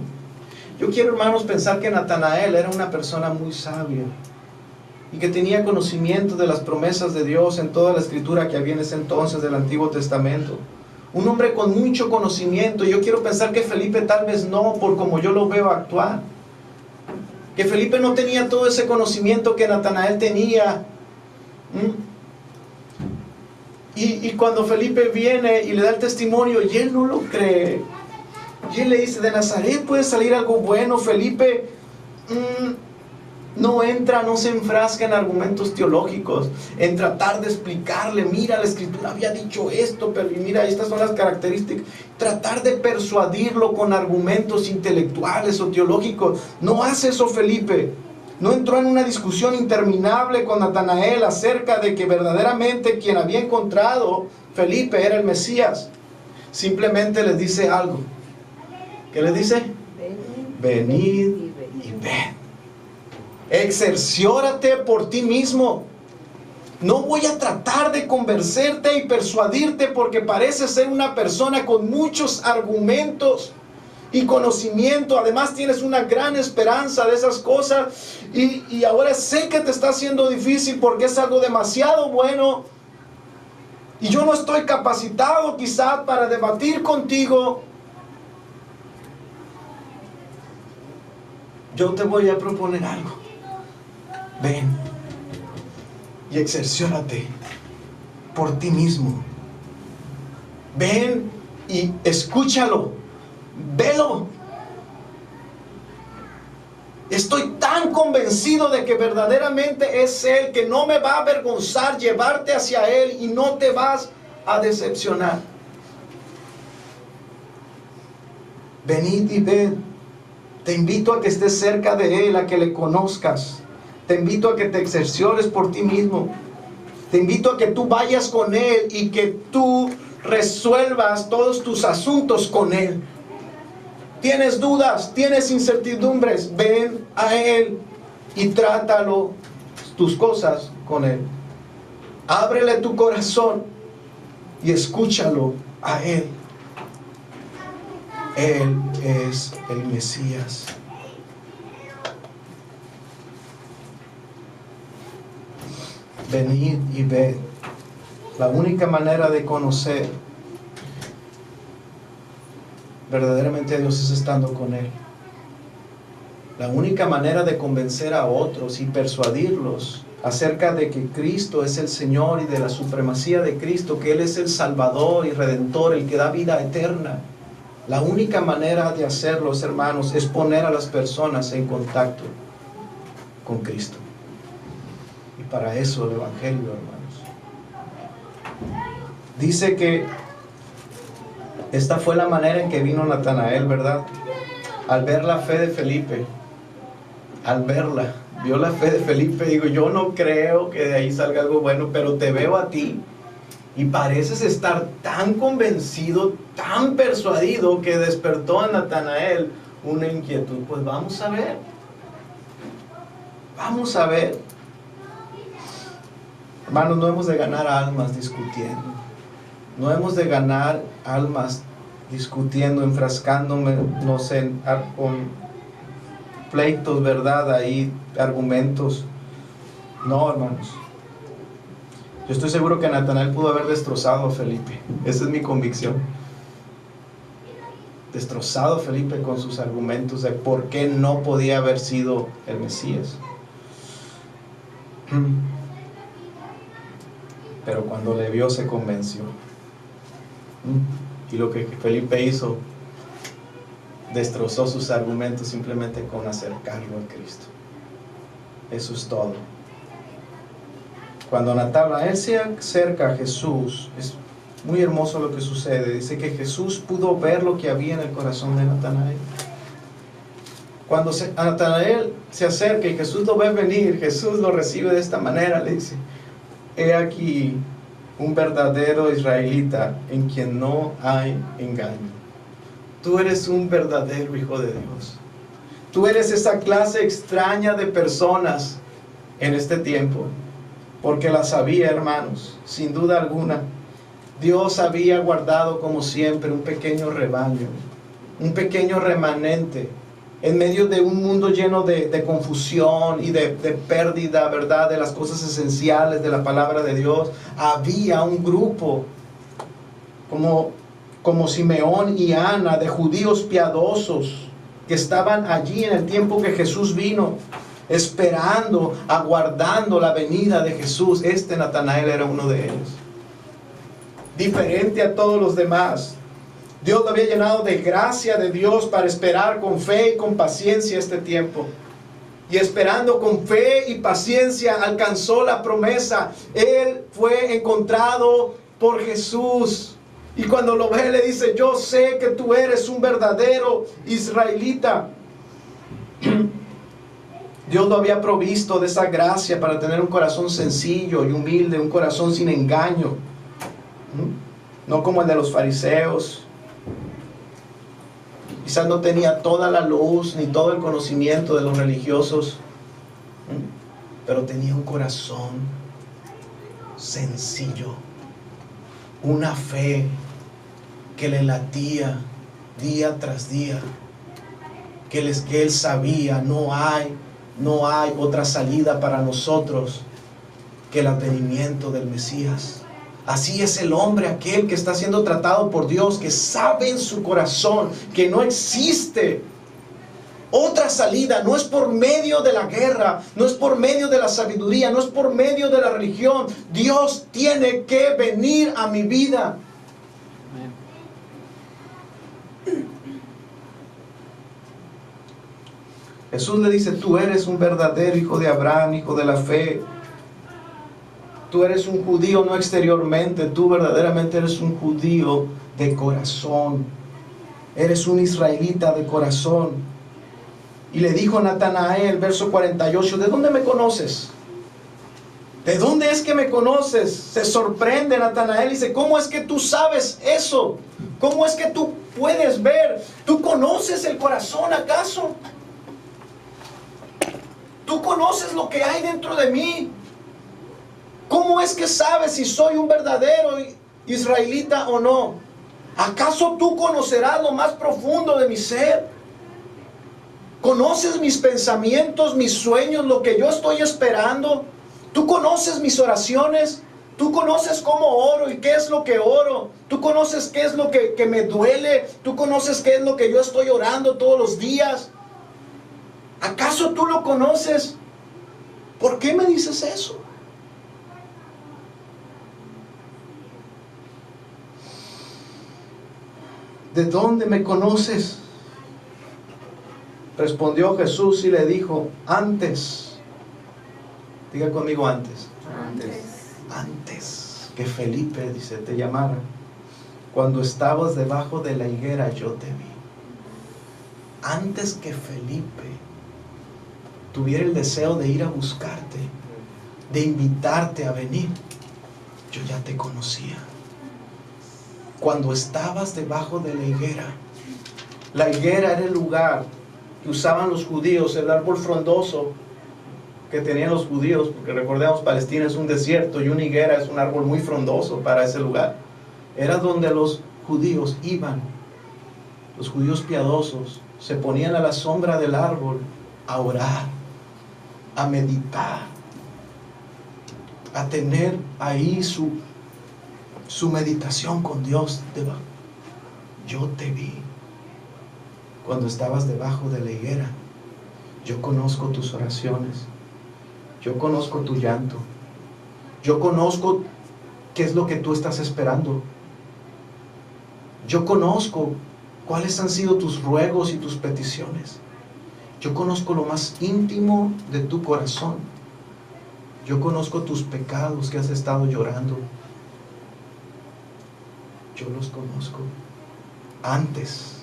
Yo quiero, hermanos, pensar que Natanael era una persona muy sabia y que tenía conocimiento de las promesas de Dios en toda la escritura que había en ese entonces del Antiguo Testamento. Un hombre con mucho conocimiento. Yo quiero pensar que Felipe tal vez no, por como yo lo veo actuar. Que Felipe no tenía todo ese conocimiento que Natanael tenía. Y cuando Felipe viene y le da el testimonio y él no lo cree, y él le dice: de Nazaret puede salir algo bueno. Felipe No entra, no se enfrasca en argumentos teológicos, en tratar de explicarle, mira, la Escritura había dicho esto, pero mira, estas son las características. Tratar de persuadirlo con argumentos intelectuales o teológicos. No hace eso Felipe. No entró en una discusión interminable con Natanael acerca de que verdaderamente quien había encontrado Felipe era el Mesías. Simplemente les dice algo. ¿Qué les dice? Venid y ved. Exerciórate por ti mismo. No voy a tratar de convencerte y persuadirte porque pareces ser una persona con muchos argumentos y conocimiento. Además tienes una gran esperanza de esas cosas y ahora sé que te está haciendo difícil porque es algo demasiado bueno y yo no estoy capacitado quizás para debatir contigo. Yo te voy a proponer algo. Ven y exerciónate por ti mismo. Ven y escúchalo. Velo. Estoy tan convencido de que verdaderamente es Él, que no me va a avergonzar llevarte hacia Él y no te vas a decepcionar. Venid y ved. Te invito a que estés cerca de Él, a que le conozcas. Te invito a que te exerciores por ti mismo. Te invito a que tú vayas con Él y que tú resuelvas todos tus asuntos con Él. Tienes dudas, tienes incertidumbres, ven a Él y trátalo, tus cosas con Él. Ábrele tu corazón y escúchalo a Él. Él es el Mesías. Venid y ved. La única manera de conocer verdaderamente a Dios es estando con Él. La única manera de convencer a otros y persuadirlos acerca de que Cristo es el Señor y de la supremacía de Cristo, que Él es el Salvador y Redentor, el que da vida eterna. La única manera de hacerlo, hermanos, es poner a las personas en contacto con Cristo. Y para eso el Evangelio, hermanos. Dice que esta fue la manera en que vino Natanael, ¿verdad? Al ver la fe de Felipe, vio la fe de Felipe, digo, yo no creo que de ahí salga algo bueno, pero te veo a ti y pareces estar tan convencido, tan persuadido, que despertó a Natanael una inquietud. Pues vamos a ver. Vamos a ver. Hermanos, no hemos de ganar almas discutiendo. No hemos de ganar almas discutiendo, enfrascándonos con pleitos, ¿verdad? Ahí, argumentos. No, hermanos. Yo estoy seguro que Natanael pudo haber destrozado a Felipe. Esa es mi convicción. Destrozado a Felipe con sus argumentos de por qué no podía haber sido el Mesías. Pero cuando le vio se convenció. Y lo que Felipe hizo, destrozó sus argumentos simplemente con acercarlo a Cristo. Eso es todo. Cuando Natanael se acerca a Jesús, es muy hermoso lo que sucede. Dice que Jesús pudo ver lo que había en el corazón de Natanael. Cuando Natanael se acerca y Jesús lo ve venir, Jesús lo recibe de esta manera, le dice: he aquí un verdadero israelita en quien no hay engaño. Tú eres un verdadero hijo de Dios. Tú eres esa clase extraña de personas en este tiempo, porque las había, hermanos, sin duda alguna. Dios había guardado como siempre un pequeño rebaño, un pequeño remanente, en medio de un mundo lleno de confusión y de pérdida, ¿verdad?, de las cosas esenciales de la palabra de Dios. Había un grupo como Simeón y Ana, de judíos piadosos, que estaban allí en el tiempo que Jesús vino, esperando, aguardando la venida de Jesús. Natanael era uno de ellos, diferente a todos los demás. Dios lo había llenado de gracia de Dios para esperar con fe y con paciencia este tiempo. y esperando con fe y paciencia alcanzó la promesa. Él fue encontrado por Jesús. Y cuando lo ve le dice, yo sé que tú eres un verdadero israelita. Dios lo había provisto de esa gracia para tener un corazón sencillo y humilde, un corazón sin engaño. No como el de los fariseos. Quizás no tenía toda la luz ni todo el conocimiento de los religiosos, pero tenía un corazón sencillo, una fe que le latía día tras día, que él sabía, no hay otra salida para nosotros que el advenimiento del Mesías. Así es el hombre, aquel que está siendo tratado por Dios, que sabe en su corazón que no existe otra salida. No es por medio de la guerra, no es por medio de la sabiduría, no es por medio de la religión. Dios tiene que venir a mi vida. Jesús le dice, tú eres un verdadero hijo de Abraham, hijo de la fe. Tú eres un judío no exteriormente, tú verdaderamente eres un judío de corazón. Eres un israelita de corazón. Y le dijo Natanael, verso 48, ¿de dónde me conoces? ¿De dónde es que me conoces? Se sorprende Natanael y dice, ¿cómo es que tú sabes eso? ¿Cómo es que tú puedes ver? ¿Tú conoces el corazón acaso? ¿Tú conoces lo que hay dentro de mí? ¿Cómo es que sabes si soy un verdadero israelita o no? ¿Acaso tú conocerás lo más profundo de mi ser? ¿Conoces mis pensamientos, mis sueños, lo que yo estoy esperando? ¿Tú conoces mis oraciones? ¿Tú conoces cómo oro y qué es lo que oro? ¿Tú conoces qué es lo que me duele? ¿Tú conoces qué es lo que yo estoy orando todos los días? ¿Acaso tú lo conoces? ¿Por qué me dices eso? ¿De dónde me conoces? Respondió Jesús y le dijo, antes. Diga conmigo antes. Antes que Felipe, dice, te llamara. Cuando estabas debajo de la higuera yo te vi. Antes que Felipe tuviera el deseo de ir a buscarte, de invitarte a venir, yo ya te conocía. Cuando estabas debajo de la higuera era el lugar que usaban los judíos, el árbol frondoso que tenían los judíos, porque recordemos, Palestina es un desierto y una higuera es un árbol muy frondoso para ese lugar. Era donde los judíos iban, los judíos piadosos, se ponían a la sombra del árbol a orar, a meditar, a tener ahí su meditación con Dios. Yo te vi cuando estabas debajo de la higuera. Yo conozco tus oraciones, yo conozco tu llanto, yo conozco qué es lo que tú estás esperando, yo conozco cuáles han sido tus ruegos y tus peticiones, yo conozco lo más íntimo de tu corazón, yo conozco tus pecados que has estado llorando. Yo los conozco antes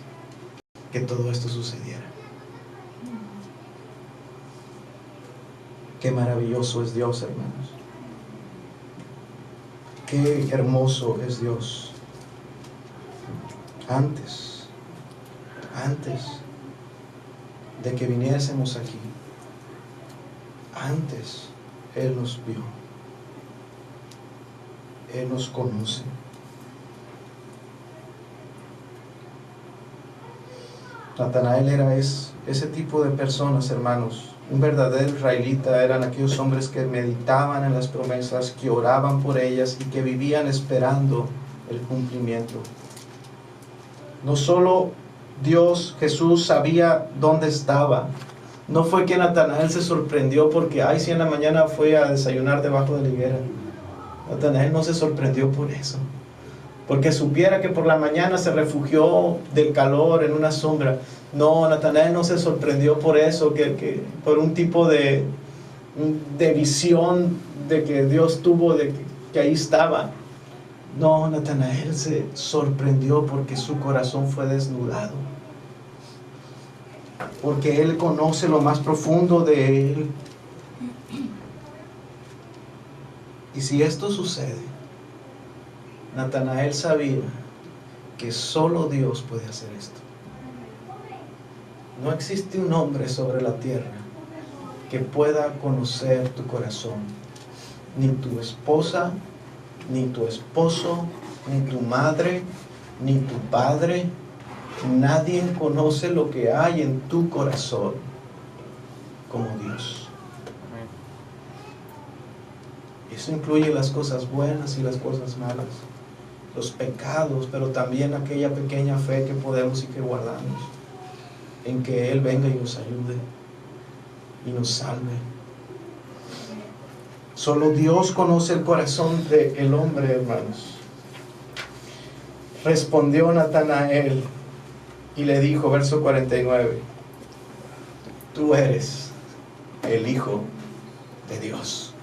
que todo esto sucediera. Qué maravilloso es Dios, hermanos. Qué hermoso es Dios. Antes de que viniésemos aquí, antes Él nos vio, Él nos conoce. Natanael era ese tipo de personas, hermanos. Un verdadero israelita eran aquellos hombres que meditaban en las promesas, que oraban por ellas y que vivían esperando el cumplimiento. No solo Dios, Jesús, sabía dónde estaba. No fue que Natanael se sorprendió porque, si en la mañana fue a desayunar debajo de la higuera. Natanael no se sorprendió por eso. porque supiera que por la mañana se refugió del calor en una sombra. No, Natanael no se sorprendió por eso, que por un tipo de visión de que Dios tuvo, de que ahí estaba. No, Natanael se sorprendió porque su corazón fue desnudado, porque él conoce lo más profundo de él. Y si esto sucede, Natanael sabía que solo Dios puede hacer esto. No existe un hombre sobre la tierra que pueda conocer tu corazón, ni tu esposa, ni tu esposo, ni tu madre, ni tu padre. Nadie conoce lo que hay en tu corazón como Dios. Eso incluye las cosas buenas y las cosas malas, los pecados, pero también aquella pequeña fe que podemos y que guardamos, en que Él venga y nos ayude y nos salve. Solo Dios conoce el corazón del hombre, hermanos. Respondió Natanael y le dijo, verso 49, tú eres el Hijo de Dios.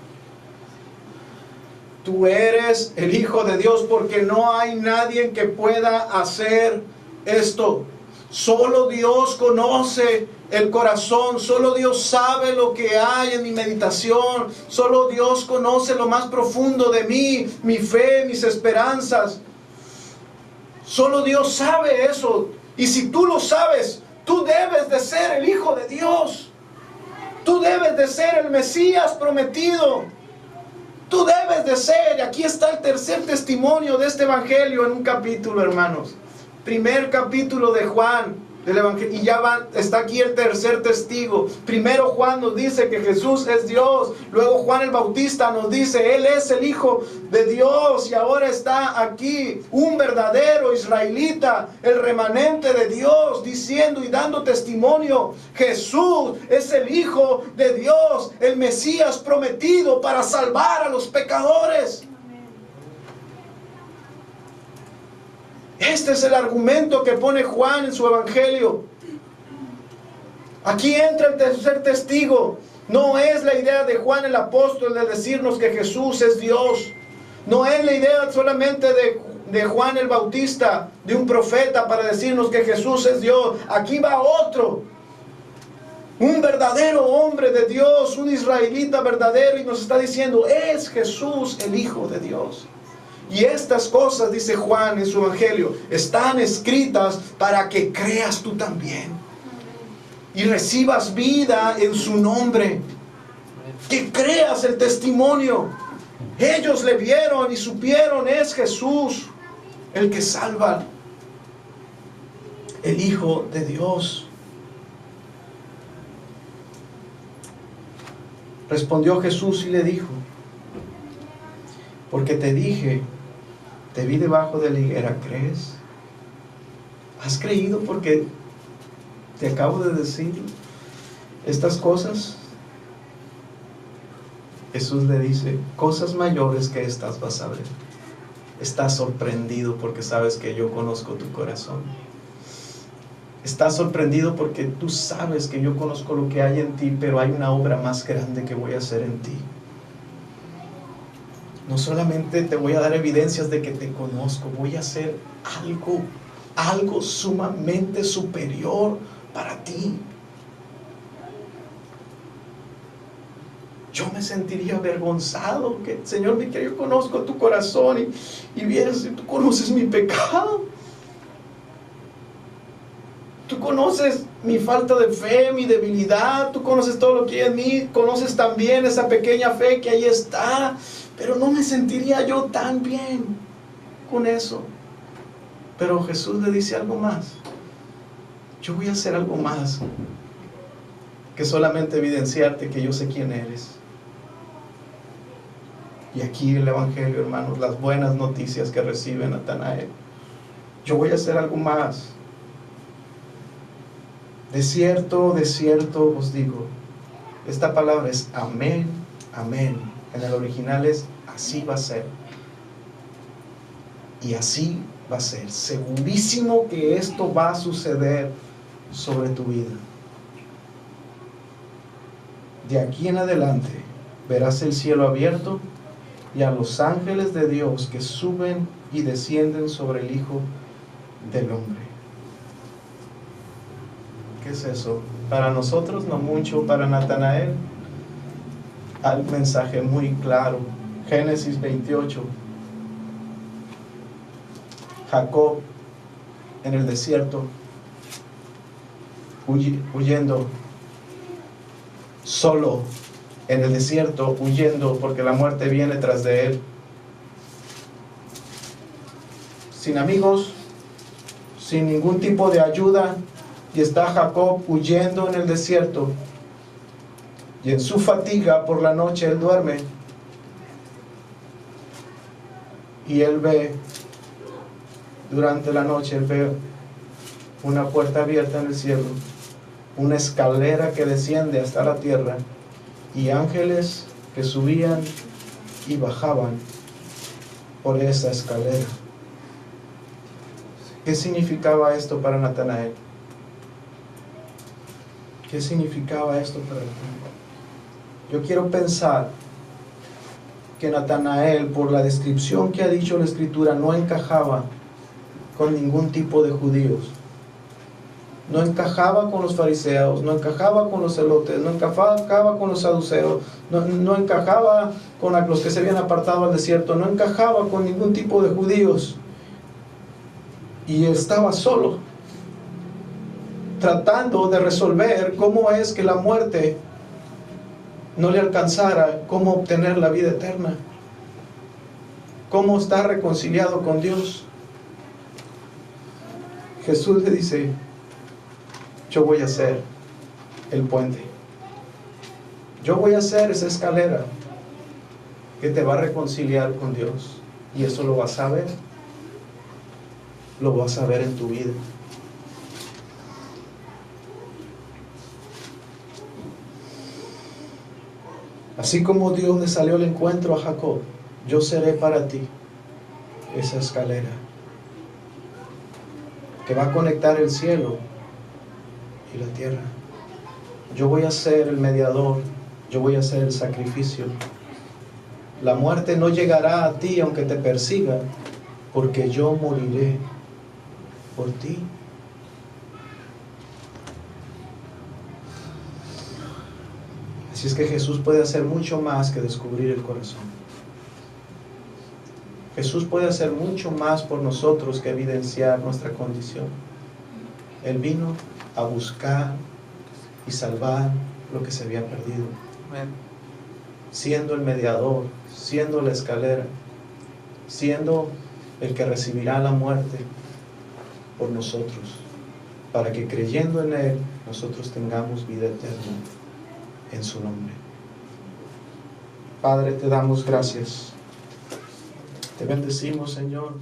Tú eres el Hijo de Dios, porque no hay nadie que pueda hacer esto. Solo Dios conoce el corazón, solo Dios sabe lo que hay en mi meditación, solo Dios conoce lo más profundo de mí, mi fe, mis esperanzas. Solo Dios sabe eso. Y si tú lo sabes, tú debes de ser el Hijo de Dios. Tú debes de ser el Mesías prometido. Tú debes de ser. Y aquí está el tercer testimonio de este evangelio en un capítulo, hermanos. Primer capítulo de Juan del evangelio, y ya está aquí el tercer testigo. Primero Juan nos dice que Jesús es Dios. Luego Juan el Bautista nos dice Él es el Hijo de Dios. Y ahora está aquí un verdadero israelita, el remanente de Dios, diciendo y dando testimonio: Jesús es el Hijo de Dios, el Mesías prometido para salvar a los pecadores. Este es el argumento que pone Juan en su evangelio. Aquí entra el tercer testigo. No es la idea de Juan el apóstol de decirnos que Jesús es Dios. No es la idea solamente de Juan el Bautista, de un profeta, para decirnos que Jesús es Dios. Aquí va otro, un verdadero hombre de Dios, un israelita verdadero, y nos está diciendo: es Jesús el Hijo de Dios. Y estas cosas, dice Juan en su evangelio, están escritas para que creas tú también y recibas vida en su nombre. Que creas el testimonio. Ellos le vieron y supieron: es Jesús el que salva, el Hijo de Dios. Respondió Jesús y le dijo: porque te dije, te vi debajo de la higuera, ¿crees? ¿Has creído porque te acabo de decir estas cosas? Jesús le dice: cosas mayores que estas vas a ver. Estás sorprendido porque sabes que yo conozco tu corazón. Estás sorprendido porque tú sabes que yo conozco lo que hay en ti, pero hay una obra más grande que voy a hacer en ti. No solamente te voy a dar evidencias de que te conozco, voy a hacer algo sumamente superior para ti. Yo me sentiría avergonzado que, Señor, que yo conozco tu corazón y vienes y tú conoces mi pecado. Tú conoces mi falta de fe, mi debilidad, tú conoces todo lo que hay en mí, conoces también esa pequeña fe que ahí está, pero no me sentiría yo tan bien con eso. Pero Jesús le dice algo más: yo voy a hacer algo más que solamente evidenciarte que yo sé quién eres. Y aquí el evangelio, hermanos, las buenas noticias que recibe Natanael. Yo voy a hacer algo más. De cierto os digo. Esta palabra es amén, amén. En el original es así va a ser. Y así va a ser. Segurísimo que esto va a suceder sobre tu vida. De aquí en adelante verás el cielo abierto y a los ángeles de Dios que suben y descienden sobre el Hijo del Hombre. ¿Qué es eso? Para nosotros no mucho, para Natanael hay un mensaje muy claro. Génesis 28. Jacob en el desierto, huyendo, solo en el desierto, huyendo porque la muerte viene tras de él. Sin amigos, sin ningún tipo de ayuda, y está Jacob huyendo en el desierto. Y en su fatiga por la noche él duerme. Y él ve, durante la noche, él ve una puerta abierta en el cielo, una escalera que desciende hasta la tierra, y ángeles que subían y bajaban por esa escalera. ¿Qué significaba esto para Natanael? ¿Qué significaba esto para Natanael? Yo quiero pensar que Natanael, por la descripción que ha dicho la Escritura, no encajaba con ningún tipo de judíos. No encajaba con los fariseos, no encajaba con los celotes, no encajaba con los saduceos, no encajaba con los que se habían apartado al desierto, no encajaba con ningún tipo de judíos. Y estaba solo, tratando de resolver cómo es que la muerte no le alcanzara, cómo obtener la vida eterna, cómo estar reconciliado con Dios. Jesús le dice: yo voy a ser el puente, yo voy a ser esa escalera que te va a reconciliar con Dios, y eso lo vas a ver, lo vas a ver en tu vida. Así como Dios le salió al encuentro a Jacob, yo seré para ti esa escalera que va a conectar el cielo y la tierra. Yo voy a ser el mediador, yo voy a ser el sacrificio. La muerte no llegará a ti aunque te persiga, porque yo moriré por ti. Así es que Jesús puede hacer mucho más que descubrir el corazón. Jesús puede hacer mucho más por nosotros que evidenciar nuestra condición. Él vino a buscar y salvar lo que se había perdido. Amén. Siendo el mediador, siendo la escalera, siendo el que recibirá la muerte por nosotros, para que creyendo en Él, nosotros tengamos vida eterna en su nombre. Padre, te damos gracias. Te bendecimos, Señor.